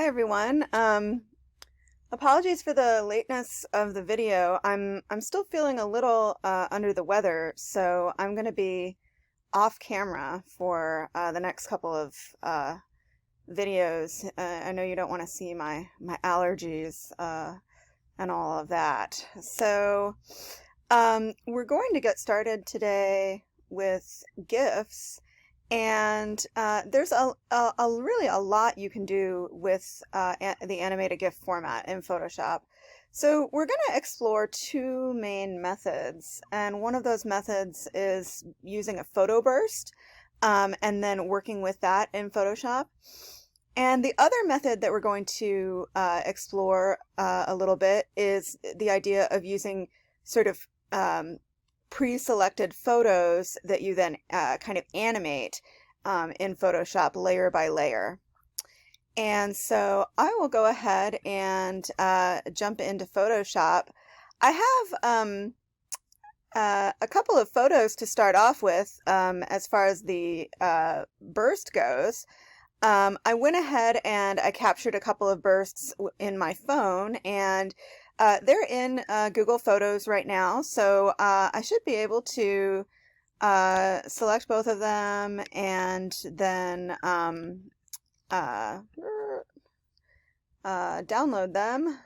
Hi everyone. Apologies for the lateness of the video. I'm still feeling a little under the weather, so I'm going to be off camera for the next couple of videos. I know you don't want to see my allergies and all of that. So we're going to get started today with GIFs. And there's really a lot you can do with the animated GIF format in Photoshop. So we're going to explore two main methods, and one of those methods is using a photo burst and then working with that in Photoshop. And the other method that we're going to explore a little bit is the idea of using sort of pre-selected photos that you then kind of animate in Photoshop layer by layer. And so I will go ahead and jump into Photoshop. I have a couple of photos to start off with as far as the burst goes. I went ahead and I captured a couple of bursts in my phone, and they're in Google Photos right now, so I should be able to select both of them and then download them.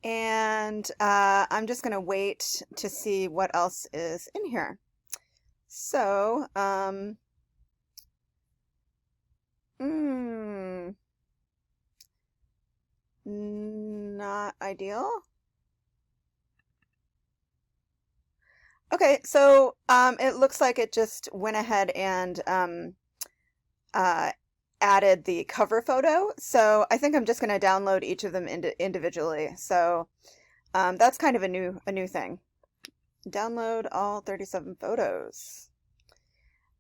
And I'm just going to wait to see what else is in here. So, not ideal. Okay, so it looks like it just went ahead and added the cover photo. So I think I'm just going to download each of them individually. So that's kind of a new thing. Download all 37 photos.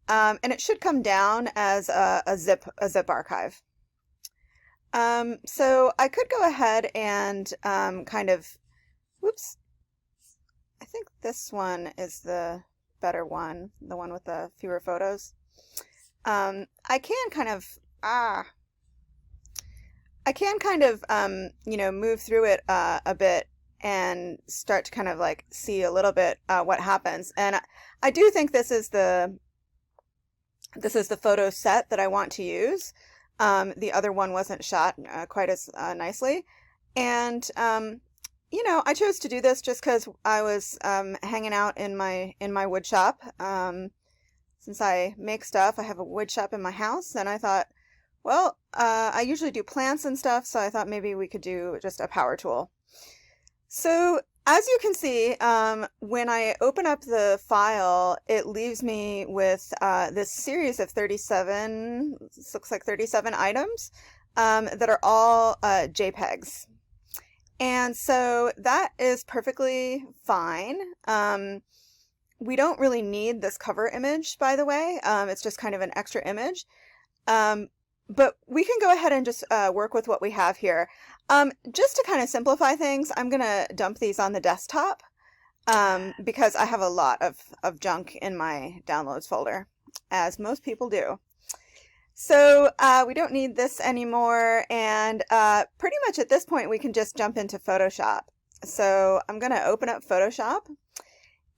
And it should come down as a zip archive. So I could go ahead and kind of, whoops, I think this one is the better one, the one with the fewer photos. I can kind of, move through it a bit and start to kind of like see a little bit what happens. And I do think this is the photo set that I want to use. The other one wasn't shot quite as nicely. And, I chose to do this just because I was hanging out in my wood shop. Since I make stuff, I have a wood shop in my house, and I thought, well, I usually do plants and stuff, so I thought maybe we could do just a power tool. So as you can see, when I open up the file, it leaves me with this series of 37, this looks like 37 items that are all JPEGs. And so that is perfectly fine. We don't really need this cover image, by the way. It's just kind of an extra image. But we can go ahead and just work with what we have here. Just to kind of simplify things, I'm going to dump these on the desktop because I have a lot of junk in my downloads folder, as most people do. So we don't need this anymore, and pretty much at this point we can just jump into Photoshop. So I'm going to open up Photoshop,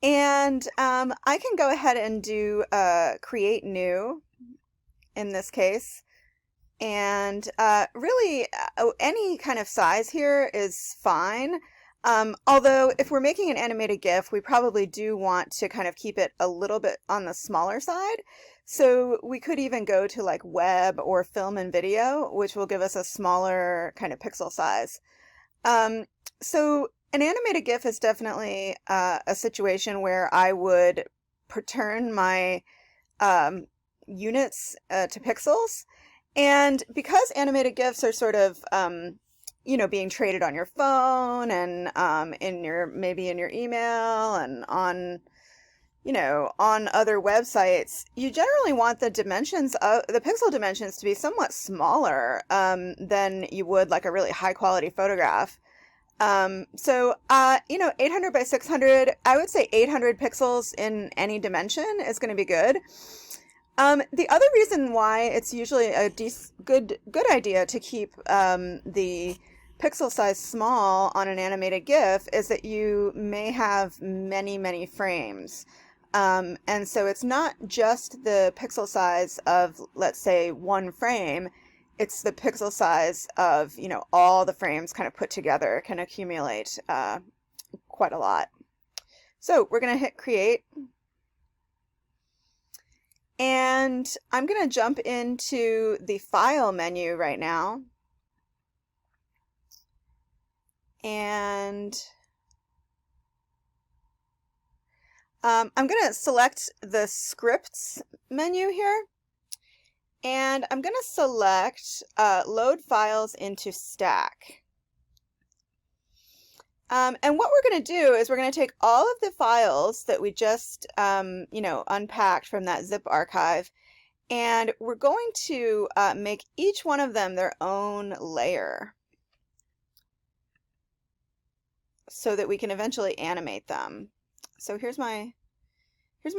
and I can go ahead and do Create New in this case. And really, any kind of size here is fine. Although if we're making an animated GIF, we probably do want to kind of keep it a little bit on the smaller side. So we could even go to like web or film and video, which will give us a smaller kind of pixel size. So an animated GIF is definitely a situation where I would turn my units to pixels. And because animated GIFs are sort of, being traded on your phone and maybe in your email and on other websites, you generally want the dimensions of the pixel dimensions to be somewhat smaller than you would like a really high quality photograph. So 800 by 600, I would say 800 pixels in any dimension is going to be good. The other reason why it's usually a good idea to keep the pixel size small on an animated GIF is that you may have many frames. And so it's not just the pixel size of, let's say, one frame. It's the pixel size of, all the frames kind of put together can accumulate quite a lot. So we're going to hit create. And I'm going to jump into the file menu right now. And I'm going to select the scripts menu here. And I'm going to select load files into stack. And what we're going to do is we're going to take all of the files that we just, unpacked from that zip archive, and we're going to make each one of them their own layer so that we can eventually animate them. So here's my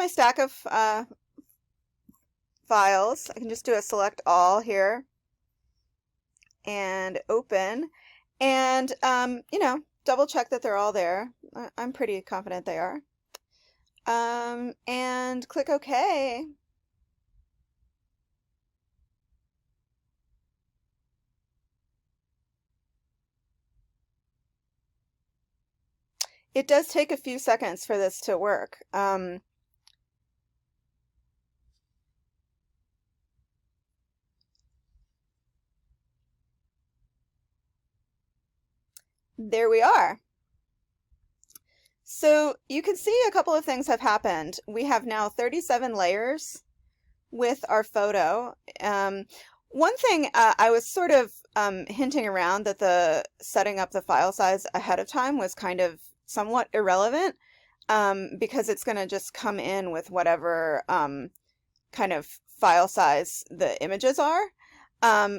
stack of files. I can just do a select all here and open, and double check that they're all there. I'm pretty confident they are. And click OK. It does take a few seconds for this to work. There we are. So you can see a couple of things have happened. We have now 37 layers with our photo. One thing I was sort of hinting around that the setting up the file size ahead of time was kind of somewhat irrelevant because it's going to just come in with whatever kind of file size the images are.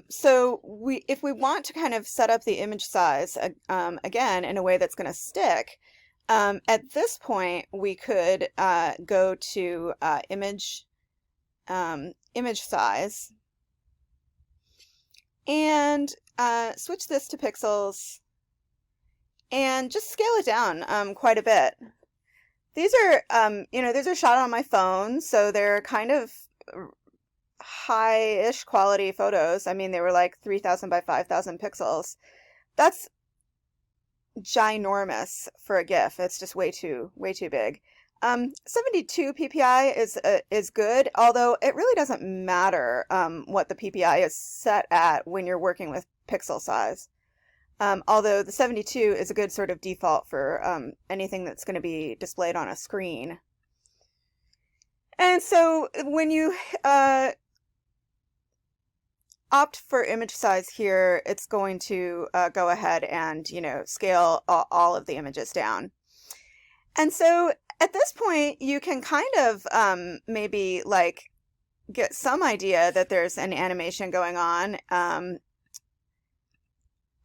So if we want to kind of set up the image size again in a way that's going to stick, at this point we could go to image size and switch this to pixels and just scale it down quite a bit. These are shot on my phone, so they're kind of high-ish quality photos. I mean, they were like 3,000 by 5,000 pixels. That's ginormous for a GIF. It's just way too big. 72 ppi is good, although it really doesn't matter what the ppi is set at when you're working with pixel size. Although the 72 is a good sort of default for anything that's going to be displayed on a screen. And so when you opt for image size here, it's going to go ahead and, scale all of the images down. And so at this point, you can kind of maybe like get some idea that there's an animation going on,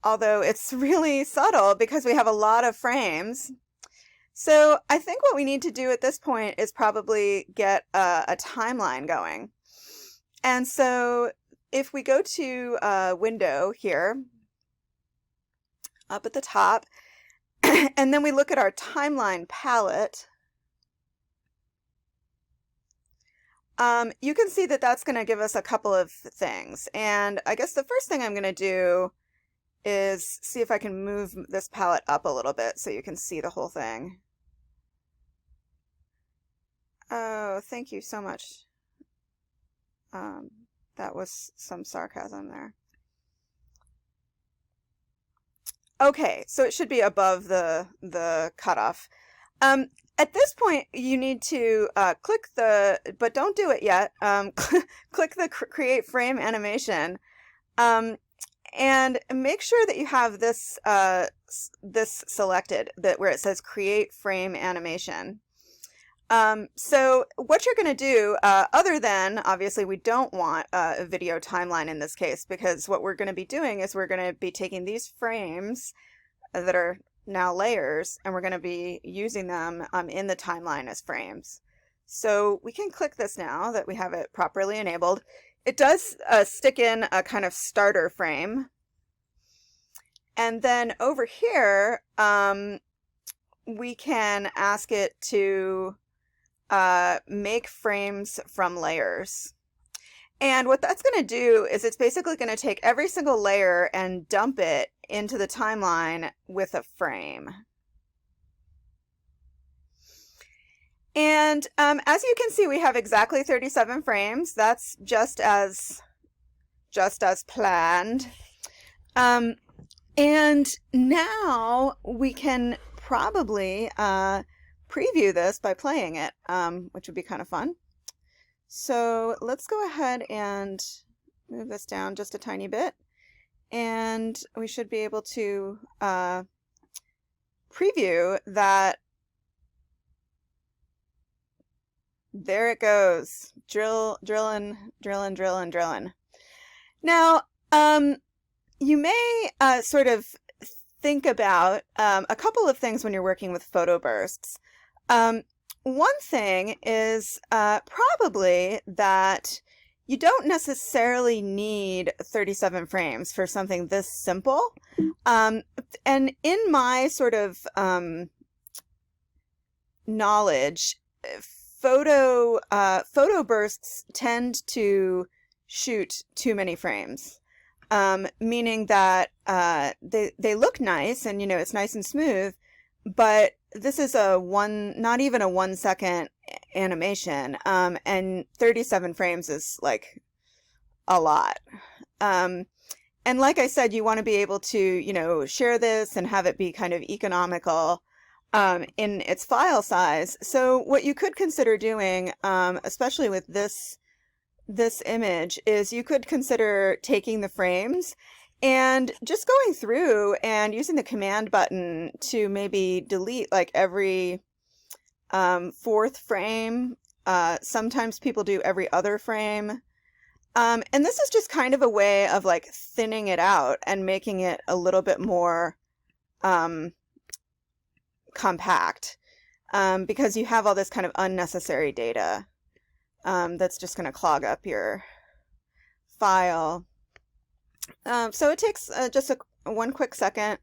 although it's really subtle because we have a lot of frames. So I think what we need to do at this point is probably get a timeline going. And so if we go to window here, up at the top, and then we look at our timeline palette, you can see that that's going to give us a couple of things. And I guess the first thing I'm going to do is see if I can move this palette up a little bit so you can see the whole thing. Oh, thank you so much. That was some sarcasm there. Okay, so it should be above the cutoff. At this point, you need to click the, but don't do it yet, click the Create Frame animation, and make sure that you have this, this selected, where it says Create Frame Animation. So what you're going to do, other than, obviously, we don't want a video timeline in this case, because what we're going to be doing is we're going to be taking these frames that are now layers, and we're going to be using them in the timeline as frames. So we can click this now that we have it properly enabled. It does stick in a kind of starter frame. And then over here, we can ask it to make frames from layers. And what that's going to do is it's basically going to take every single layer and dump it into the timeline with a frame. And as you can see, we have exactly 37 frames. That's just as planned. And now we can probably preview this by playing it, which would be kind of fun. So let's go ahead and move this down just a tiny bit. And we should be able to preview that. There it goes. Drilling. Now, you may sort of think about a couple of things when you're working with photo bursts. One thing is probably that you don't necessarily need 37 frames for something this simple. And in my sort of knowledge, photo bursts tend to shoot too many frames, meaning that they look nice and it's nice and smooth, but this is not even a 1 second animation, and 37 frames is like a lot. And like I said, you want to be able to share this and have it be kind of economical in its file size. So what you could consider doing, especially with this image, is you could consider taking the frames and just going through and using the command button to maybe delete like every fourth frame. Sometimes people do every other frame. And this is just kind of a way of like thinning it out and making it a little bit more compact, because you have all this kind of unnecessary data that's just going to clog up your file. So it takes just one quick second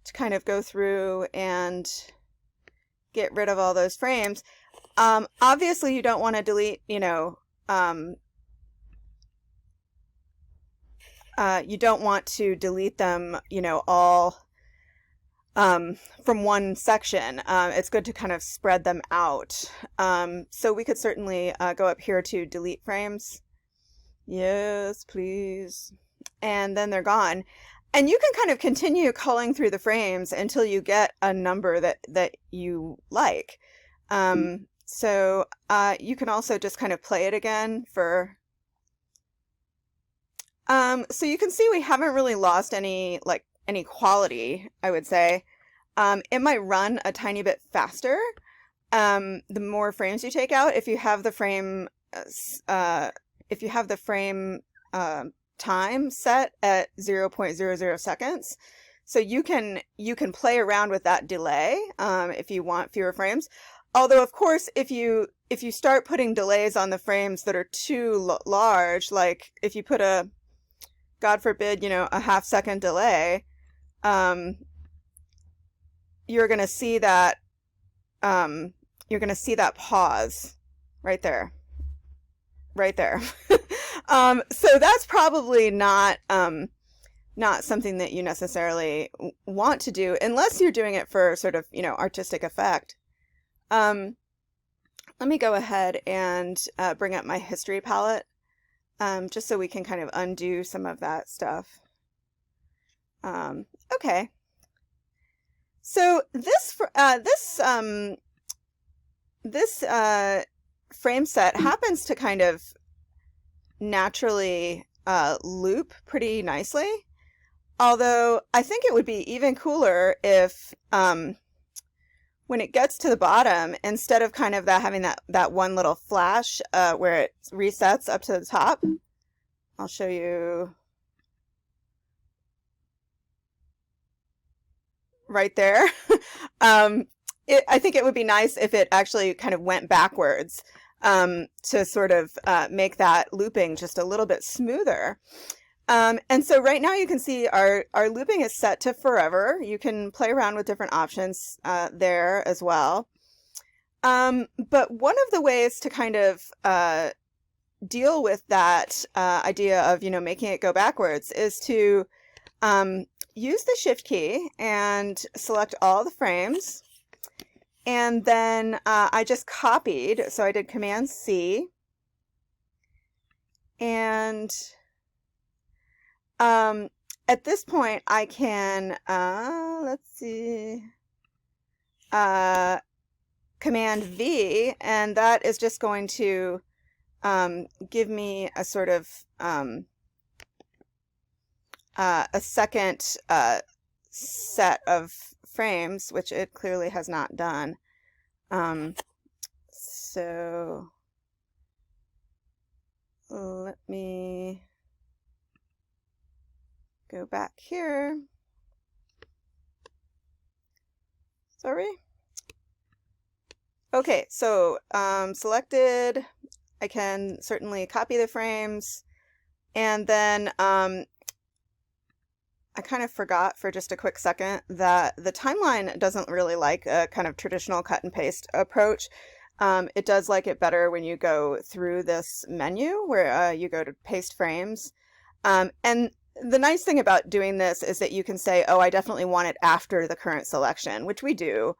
to kind of go through and get rid of all those frames. Obviously, you don't want to delete, you don't want to delete them, all from one section. It's good to kind of spread them out. So we could certainly go up here to delete frames. Yes, please. And then they're gone. And you can kind of continue culling through the frames until you get a number that you like. So you can also just kind of play it again for... So you can see we haven't really lost any quality, I would say. It might run a tiny bit faster the more frames you take out. If you have the frame time set at 0.00 seconds, so you can play around with that delay if you want fewer frames. Although of course, if you start putting delays on the frames that are too large, like if you put a, God forbid, a half-second delay, you're gonna see that pause right there. So that's probably not something that you necessarily want to do unless you're doing it for sort of artistic effect. Let me go ahead and bring up my history palette, just so we can kind of undo some of that stuff. Okay. So this frame set happens to kind of naturally loop pretty nicely. Although I think it would be even cooler if when it gets to the bottom, instead of kind of having that one little flash where it resets up to the top, I'll show you right there. I think it would be nice if it actually kind of went backwards, to sort of make that looping just a little bit smoother. And so right now you can see our looping is set to forever. You can play around with different options there as well. But one of the ways to kind of deal with that idea of, making it go backwards is to use the Shift key and select all the frames. And then I just copied, so I did Command C. And at this point, I can, let's see, Command V, and that is just going to give me a sort of a second set of frames, which it clearly has not done. So let me go back here. Sorry. Okay, so selected. I can certainly copy the frames, and then I kind of forgot for just a quick second that the timeline doesn't really like a kind of traditional cut and paste approach. It does like it better when you go through this menu where you go to paste frames. And the nice thing about doing this is that you can say, oh, I definitely want it after the current selection, which we do.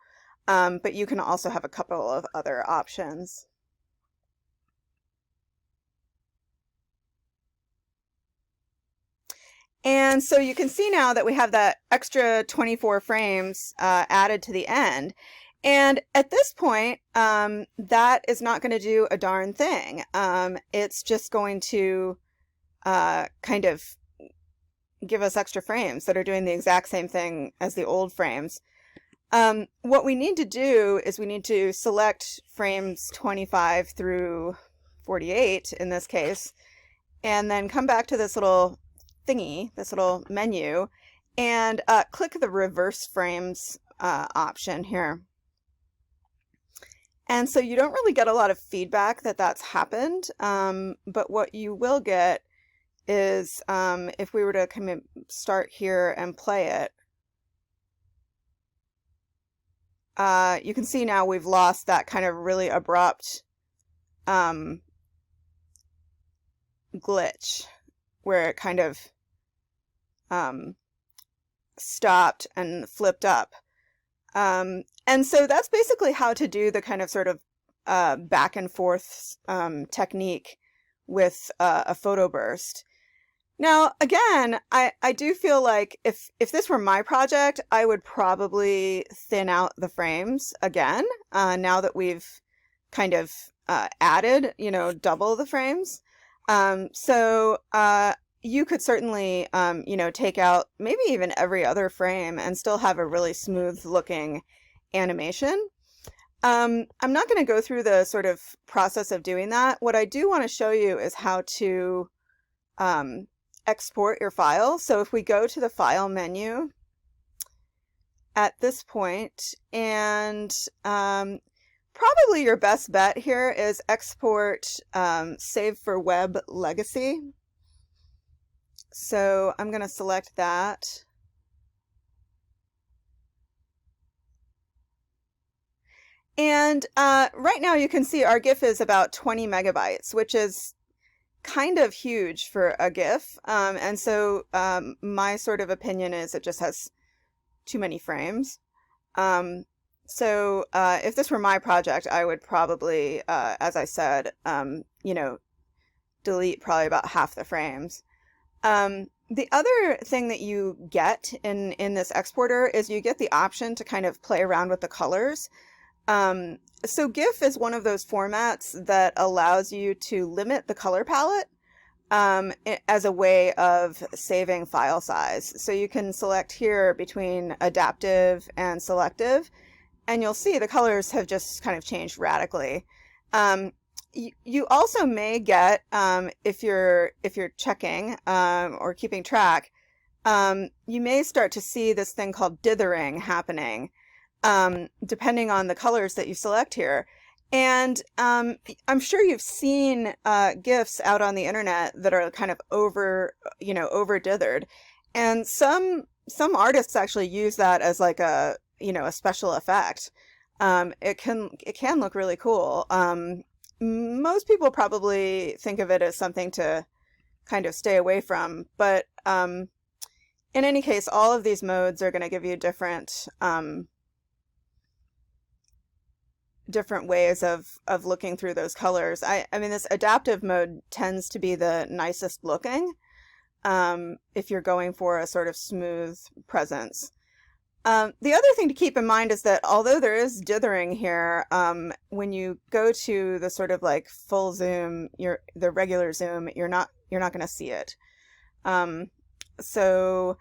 But you can also have a couple of other options. And so you can see now that we have that extra 24 frames added to the end. And at this point, that is not going to do a darn thing. It's just going to kind of give us extra frames that are doing the exact same thing as the old frames. What we need to do is we need to select frames 25 through 48 in this case, and then come back to this little thingy, this little menu, and click the reverse frames option here. And so you don't really get a lot of feedback that that's happened, but what you will get is if we were to start here and play it, you can see now we've lost that kind of really abrupt glitch where it kind of stopped and flipped up. And so that's basically how to do the kind of sort of back and forth technique with a photo burst. Now, again, I do feel like if this were my project, I would probably thin out the frames again, now that we've kind of added, double the frames. So you could certainly, take out maybe even every other frame and still have a really smooth looking animation. I'm not going to go through the sort of process of doing that. What I do want to show you is how to export your file. So if we go to the File menu at this point, and probably your best bet here is Export Save for Web Legacy. So I'm going to select that. And right now you can see our GIF is about 20 megabytes, which is kind of huge for a GIF. And so my sort of opinion is it just has too many frames. So if this were my project, I would probably, as I said, delete probably about half the frames. The other thing that you get in this exporter is you get the option to kind of play around with the colors. So GIF is one of those formats that allows you to limit the color palette as a way of saving file size. So you can select here between adaptive and selective, and you'll see the colors have just kind of changed radically. You also may get, if you're checking or keeping track, you may start to see this thing called dithering happening. depending on the colors that you select here. And I'm sure you've seen GIFs out on the internet that are kind of over dithered. And some artists actually use that as like a special effect. It can look really cool. Most people probably think of it as something to kind of stay away from, but in any case, all of these modes are going to give you different ways of looking through those colors. I mean, this adaptive mode tends to be the nicest looking if you're going for a sort of smooth presence. The other thing to keep in mind is that although there is dithering here, when you go to the sort of like full zoom, the regular zoom, you're not going to see it. So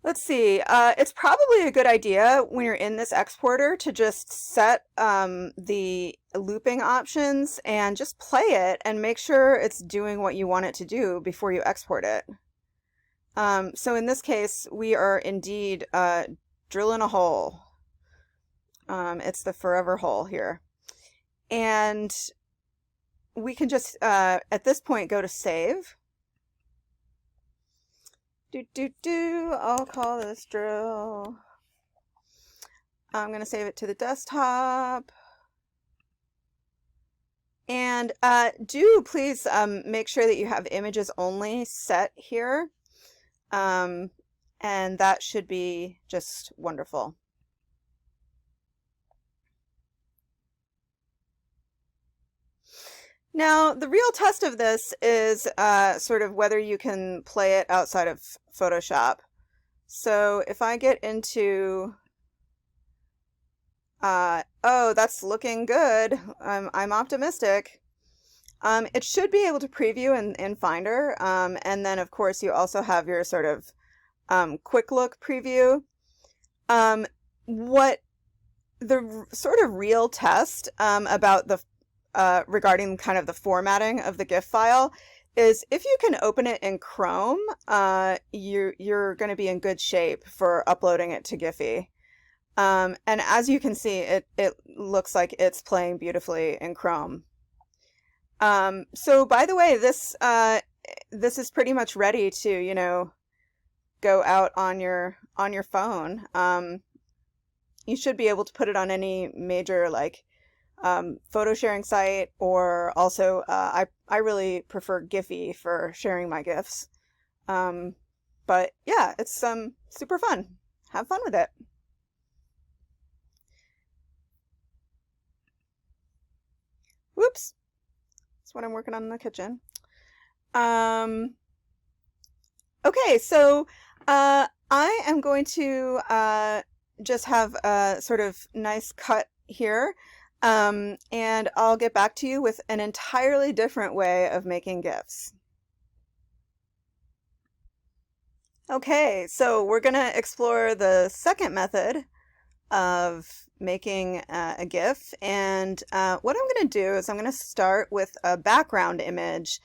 let's see. It's probably a good idea when you're in this exporter to just set the looping options and just play it and make sure it's doing what you want it to do before you export it. So in this case, we are indeed drilling a hole. It's the forever hole here. And we can just, at this point, go to save. I'll call this drill. I'm going to save it to the desktop. And do please make sure that you have images only set here. And that should be just wonderful. Now, the real test of this is sort of whether you can play it outside of Photoshop. So if I get into, oh, that's looking good. I'm optimistic. It should be able to preview in Finder. And then, of course, you also have your sort of quick look preview. What the sort of real test about the regarding kind of the formatting of the GIF file is if you can open it in Chrome, you're going to be in good shape for uploading it to Giphy. And as you can see, it looks like it's playing beautifully in Chrome. So by the way, this is pretty much ready to, go out on your phone. You should be able to put it on any major photo sharing site, or also I really prefer Giphy for sharing my GIFs. But yeah, it's super fun. Have fun with it. Whoops. That's what I'm working on in the kitchen. Okay, so I am going to just have a sort of nice cut here. And I'll get back to you with an entirely different way of making GIFs. Okay, so we're going to explore the second method of making a GIF. And what I'm going to do is I'm going to start with a background image,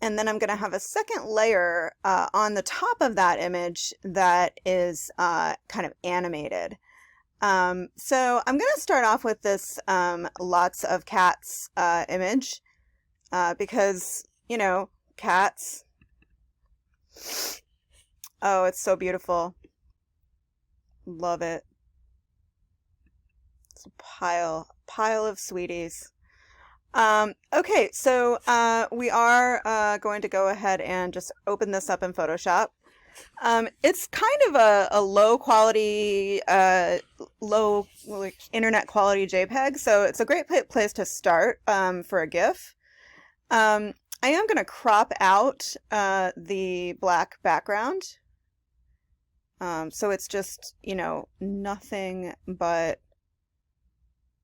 and then I'm going to have a second layer on the top of that image that is kind of animated. So I'm going to start off with this lots of cats image because, cats. Oh, it's so beautiful. Love it. It's a pile of sweeties. Okay, so we are going to go ahead and just open this up in Photoshop. It's kind of a low quality, low internet quality JPEG, so it's a great place to start for a GIF. I am going to crop out the black background, so it's just, nothing but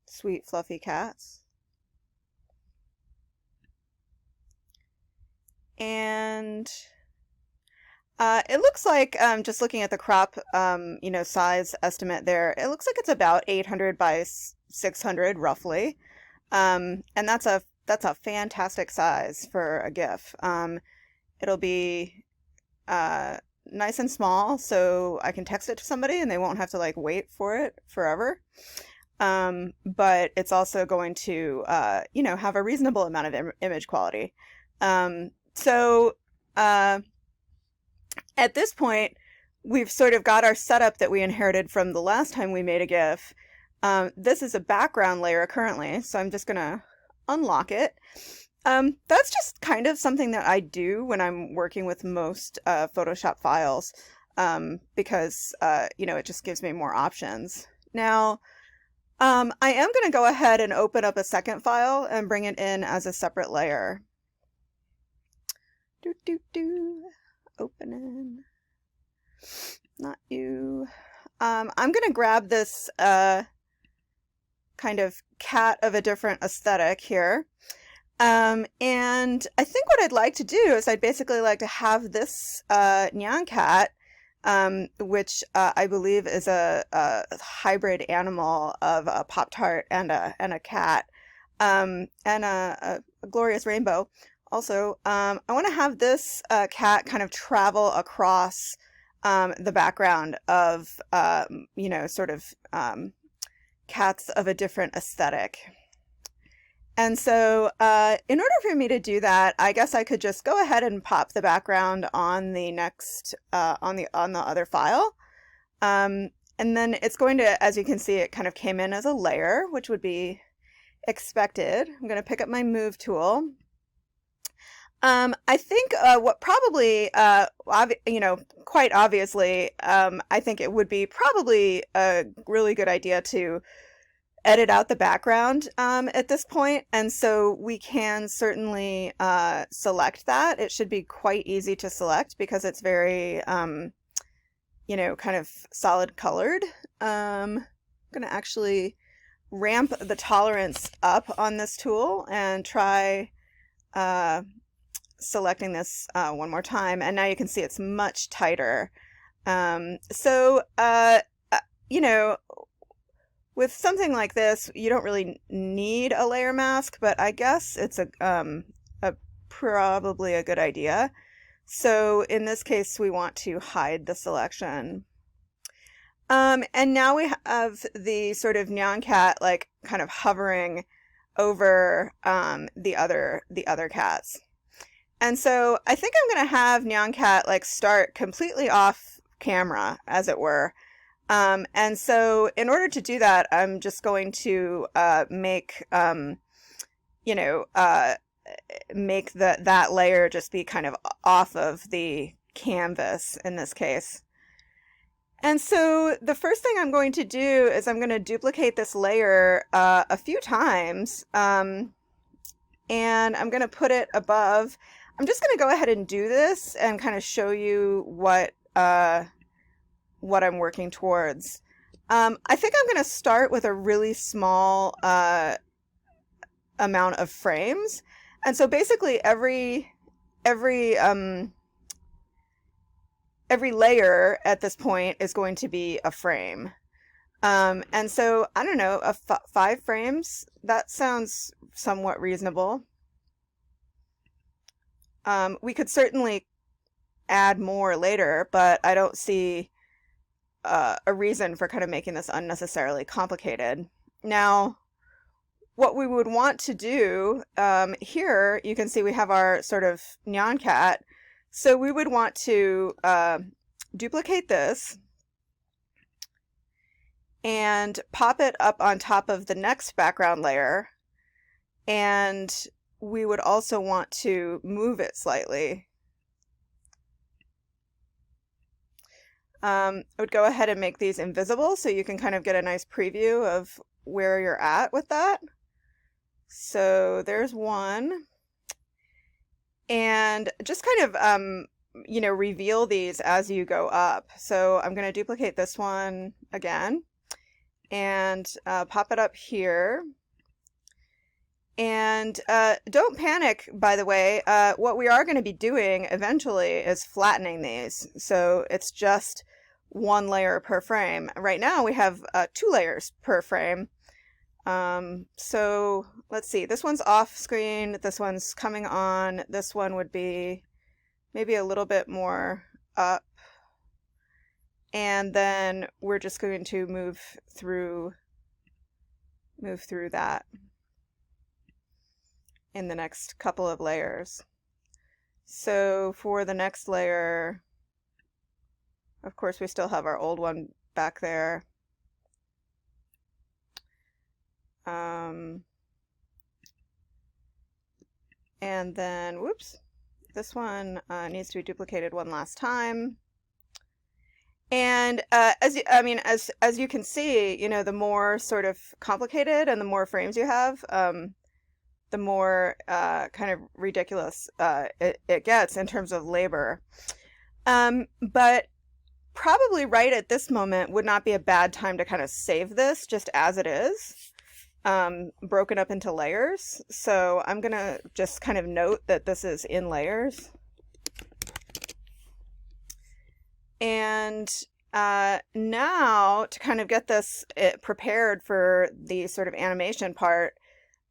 sweet fluffy cats. And it looks like, just looking at the crop, size estimate there, it looks like it's about 800 by 600 roughly. And that's a fantastic size for a GIF. It'll be nice and small so I can text it to somebody and they won't have to like wait for it forever. But it's also going to, have a reasonable amount of image quality. So at this point, we've sort of got our setup that we inherited from the last time we made a GIF. This is a background layer currently, so I'm just going to unlock it. That's just kind of something that I do when I'm working with most Photoshop files, because, it just gives me more options. Now, I am going to go ahead and open up a second file and bring it in as a separate layer. Open in. Not you. I'm going to grab this kind of cat of a different aesthetic here. And I think what I'd like to do is I'd basically like to have this nyan cat, which I believe is a hybrid animal of a Pop-Tart and a cat, and a glorious rainbow. Also, I want to have this cat kind of travel across the background of, sort of cats of a different aesthetic. And so in order for me to do that, I guess I could just go ahead and pop the background on the next, on the other file. And then it's going to, as you can see, it kind of came in as a layer, which would be expected. I'm going to pick up my move tool. I think what probably, quite obviously, I think it would be probably a really good idea to edit out the background at this point, and so we can certainly select that. It should be quite easy to select because it's very, kind of solid colored. I'm going to actually ramp the tolerance up on this tool and try selecting this one more time, and now you can see it's much tighter. With something like this, you don't really need a layer mask, but I guess it's probably a good idea. So in this case, we want to hide the selection. And now we have the sort of nyan cat like kind of hovering over the other cats. And so I think I'm going to have nyan cat like start completely off camera, as it were. And so in order to do that, I'm just going to make that layer just be kind of off of the canvas in this case. And so the first thing I'm going to do is I'm going to duplicate this layer a few times, and I'm going to put it above. I'm just going to go ahead and do this and kind of show you what I'm working towards. I think I'm going to start with a really small amount of frames, and so basically every layer at this point is going to be a frame. And so I don't know, 5 frames, that sounds somewhat reasonable. We could certainly add more later, but I don't see a reason for kind of making this unnecessarily complicated. Now, what we would want to do here, you can see we have our sort of nyan cat. So we would want to duplicate this and pop it up on top of the next background layer, and we would also want to move it slightly. I would go ahead and make these invisible so you can kind of get a nice preview of where you're at with that. So there's one. And just kind of, reveal these as you go up. So I'm going to duplicate this one again and pop it up here. And don't panic, by the way. What we are going to be doing eventually is flattening these. So it's just 1 layer per frame. Right now we have 2 layers per frame. So let's see, this one's off screen, this one's coming on, this one would be maybe a little bit more up. And then we're just going to move through that in the next couple of layers. So for the next layer, of course, we still have our old one back there. And then, whoops, this one needs to be duplicated one last time. And as you can see, the more sort of complicated and the more frames you have, the more kind of ridiculous it gets in terms of labor. But probably right at this moment would not be a bad time to kind of save this just as it is, broken up into layers. So I'm gonna just kind of note that this is in layers. And now to kind of get this prepared for the sort of animation part,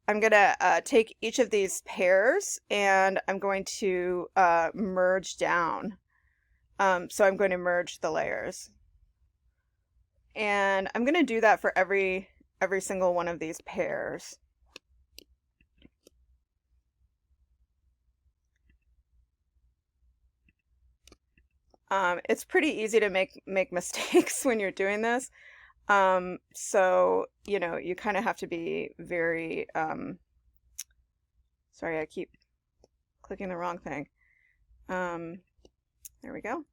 I'm going to take each of these pairs and I'm going to merge down. So I'm going to merge the layers. And I'm going to do that for every single one of these pairs. It's pretty easy to make mistakes when you're doing this. So, you kind of have to be very, sorry, I keep clicking the wrong thing. There we go.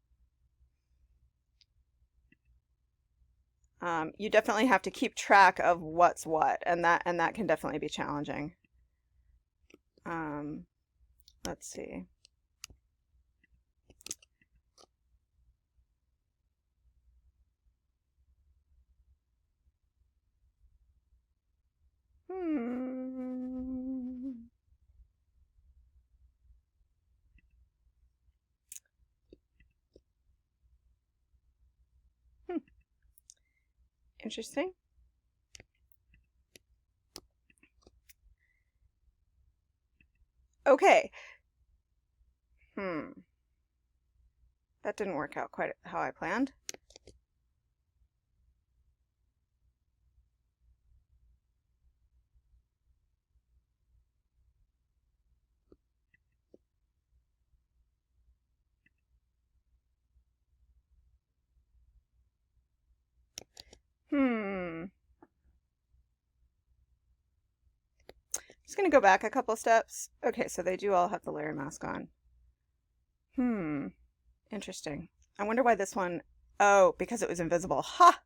You definitely have to keep track of what's what, and that can definitely be challenging. Let's see. Interesting. Okay. That didn't work out quite how I planned. Just gonna go back a couple steps. Okay, so they do all have the layer mask on. Interesting. I wonder why this one... Oh, because it was invisible. Ha!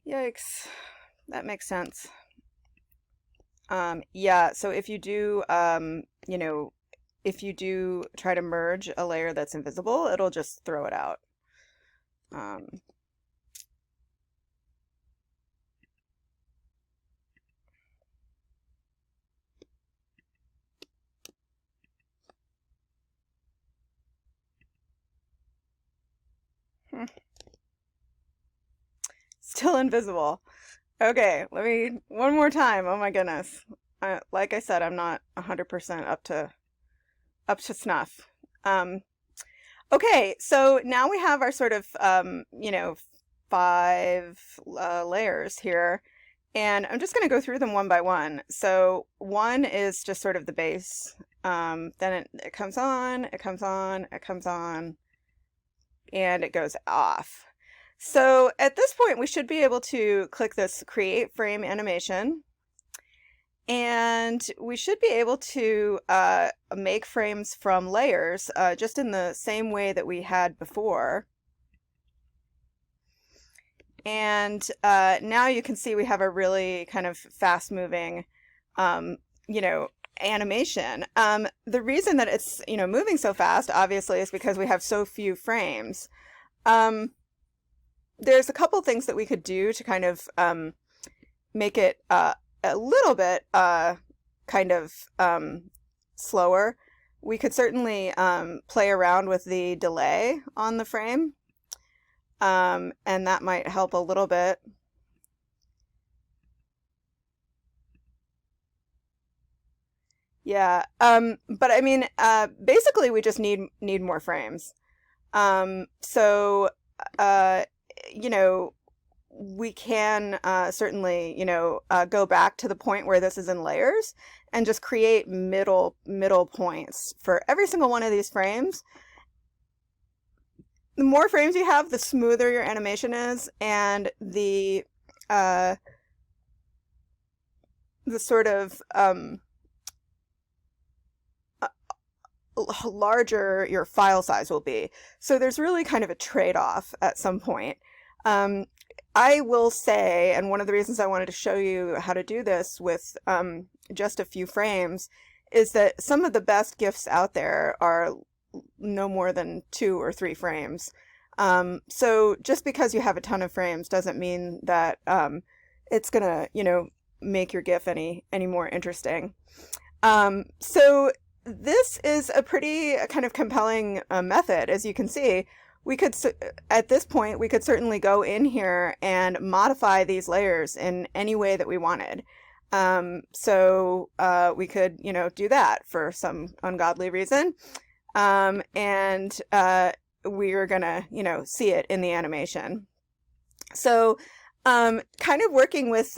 Yikes. That makes sense. Yeah, so if you do, if you do try to merge a layer that's invisible, it'll just throw it out. Still invisible. Okay, let me one more time. Oh my goodness. Like I said, I'm not 100% up to snuff. Okay, so now we have our sort of 5 layers here, and I'm just going to go through them one by one. So one is just sort of the base. Then it comes on, it comes on, it comes on, and it goes off. So at this point, we should be able to click this Create Frame Animation, and we should be able to make frames from layers just in the same way that we had before. And now you can see we have a really kind of fast-moving, animation. The reason that it's, moving so fast, obviously, is because we have so few frames. There's a couple things that we could do to kind of make it a little bit kind of slower. We could certainly play around with the delay on the frame, and that might help a little bit. Yeah, but I mean, basically we just need more frames. So you know, we can certainly, go back to the point where this is in layers and just create middle points for every single one of these frames. The more frames you have, the smoother your animation is, and the sort of larger your file size will be. So there's really kind of a trade-off at some point. I will say, and one of the reasons I wanted to show you how to do this with just a few frames, is that some of the best GIFs out there are no more than 2 or 3 frames. So just because you have a ton of frames doesn't mean that it's gonna, make your GIF any more interesting. So this is a pretty kind of compelling method. As you can see, we could, at this point, we could certainly go in here and modify these layers in any way that we wanted. So we could, do that for some ungodly reason. And we're gonna, see it in the animation. So kind of working with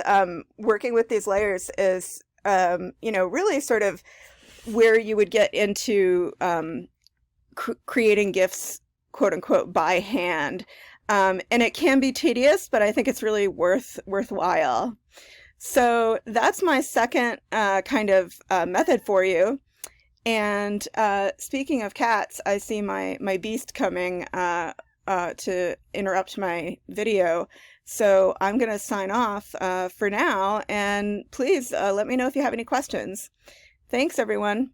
these layers is, really sort of where you would get into creating GIFs, quote unquote, by hand. And it can be tedious, but I think it's really worthwhile. So that's my second kind of method for you. And speaking of cats, I see my beast coming to interrupt my video. So I'm going to sign off for now. And please let me know if you have any questions. Thanks, everyone.